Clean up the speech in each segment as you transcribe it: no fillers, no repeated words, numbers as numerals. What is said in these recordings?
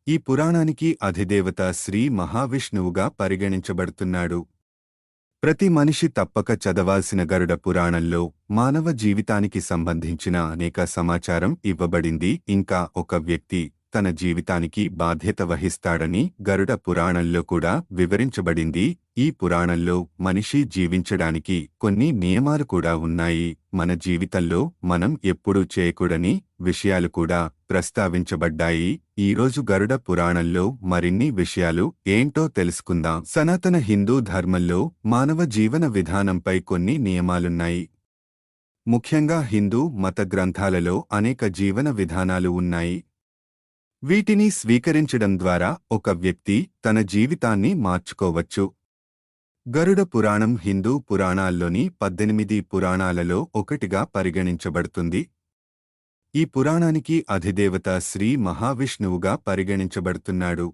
ఈ పురాణానికి అధిదేవత శ్రీ మహావిష్ణువుగా పరిగణించబడుతున్నాడు. ప్రతి మనిషి తప్పక చదవాల్సిన గరుడ పురాణంలో మానవ జీవితానికి సంబంధించిన అనేక సమాచారం ఇవ్వబడింది. ఇంకా ఒక వ్యక్తి తన జీవితానికి బాధ్యత వహిస్తాడని గరుడ పురాణంలో కూడా వివరించబడింది. ఈ పురాణంలో మనిషి జీవించడానికి కొన్ని నియమాలు కూడా ఉన్నాయి. మన జీవితంలో మనం ఎప్పుడూ చేయకూడని విషయాలు కూడా ప్రస్తావించబడ్డాయి. ఈరోజు గరుడ పురాణంలో మరిన్ని విషయాలు ఏంటో తెలుసుకుందాం. సనాతన హిందూ ధర్మంలో మానవ జీవన విధానంపై కొన్ని నియమాలున్నాయి. ముఖ్యంగా హిందూ మత గ్రంథాలలో అనేక జీవన విధానాలు ఉన్నాయి. వీటిని స్వీకరించడం ద్వారా ఒక వ్యక్తి తన జీవితాన్ని మార్చుకోవచ్చు. గరుడ పురాణం హిందూ పురాణాల్లోని 18 పురాణాలలో ఒకటిగా పరిగణించబడుతుంది. ఈ పురాణానికి అధిదేవత శ్రీ మహావిష్ణువుగా పరిగణించబడుతున్నాడు.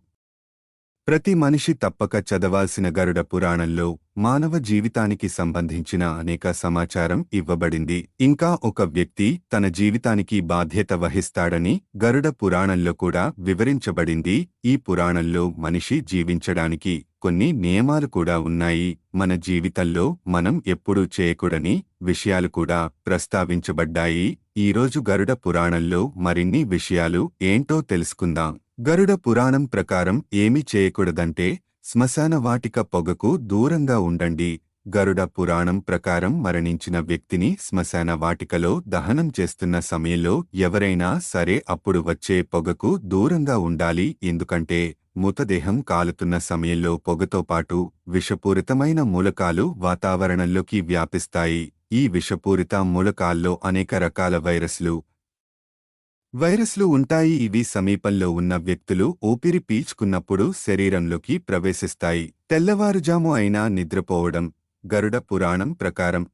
ప్రతి మనిషి తప్పక చదవాల్సిన గరుడ పురాణంలో మానవ జీవితానికి సంబంధించిన అనేక సమాచారం ఇవ్వబడింది. ఇంకా ఒక వ్యక్తి తన జీవితానికి బాధ్యత వహిస్తాడని గరుడ పురాణంలో కూడా వివరించబడింది. ఈ పురాణంలో మనిషి జీవించడానికి కొన్ని నియమాలు కూడా ఉన్నాయి. మన జీవితంలో మనం ఎప్పుడూ చేయకూడని విషయాలు కూడా ప్రస్తావించబడ్డాయి. ఈరోజు గరుడ పురాణంలో మరిన్ని విషయాలు ఏంటో తెలుసుకుందాం. గరుడ పురాణం ప్రకారం ఏమి చేయకూడదంటే శ్మశాన వాటిక పొగకు దూరంగా ఉండండి. గరుడ పురాణం ప్రకారం మరణించిన వ్యక్తిని శ్మశాన వాటికలో దహనం చేస్తున్న సమయంలో ఎవరైనా సరే అప్పుడు వచ్చే పొగకు దూరంగా ఉండాలి. ఎందుకంటే మృతదేహం కాలుతున్న సమయంలో పొగతో పాటు విషపూరితమైన మూలకాలు వాతావరణంలోకి వ్యాపిస్తాయి. ఈ విషపూరిత మూలకాల్లో అనేక రకాల వైరస్లు ఉంటాయి. ఇవి సమీపంలో ఉన్న వ్యక్తులు ఊపిరి పీల్చుకున్నప్పుడు శరీరంలోకి ప్రవేశిస్తాయి. తెల్లవారుజాము అయినా నిద్రపోవడం. గరుడ పురాణం ప్రకారం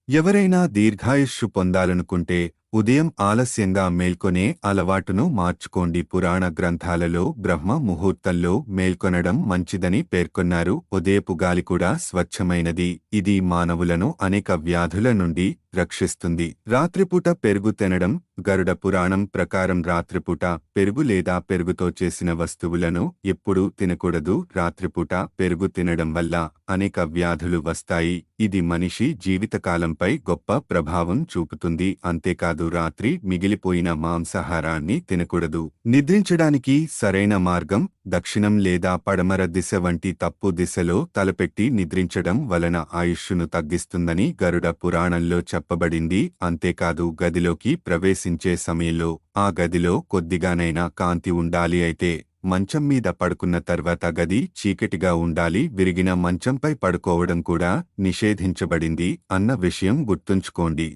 ఎవరైనా దీర్ఘాయుష్షు పొందాలనుకుంటే ఉదయం ఆలస్యంగా మేల్కొనే అలవాటును మార్చుకోండి. పురాణ గ్రంథాలలో బ్రహ్మ ముహూర్తంలో మేల్కొనడం మంచిదని పేర్కొన్నారు. ఉదయపు గాలి కూడా స్వచ్ఛమైనది. ఇది మానవులను అనేక వ్యాధుల నుండి రక్షిస్తుంది. రాత్రిపూట పెరుగు తినడం. గరుడ పురాణం ప్రకారం రాత్రిపూట పెరుగు లేదా పెరుగుతో చేసిన వస్తువులను ఎప్పుడూ తినకూడదు. రాత్రిపూట పెరుగు తినడం వల్ల అనేక వ్యాధులు వస్తాయి. ఇది మనిషి జీవితకాలంపై గొప్ప ప్రభావం చూపుతుంది. అంతేకాదు రాత్రి మిగిలిపోయిన మాంసాహారాన్ని తినకూడదు. నిద్రించడానికి సరైన మార్గం దక్షిణం లేదా పడమర దిశ వంటి తప్పు దిశలో తలపెట్టి నిద్రించడం వలన ఆయుష్షును తగ్గిస్తుందని గరుడ పురాణంలో చెప్పబడింది. అంతేకాదు గదిలోకి ప్రవేశించే సమయంలో ఆ గదిలో కొద్దిగానైనా కాంతి ఉండాలి. అయితే మంచం మీద పడుకున్న తర్వాత గది చీకటిగా ఉండాలి. విరిగిన మంచంపై పడుకోవడం కూడా నిషేధించబడింది అన్న విషయం గుర్తుంచుకోండి.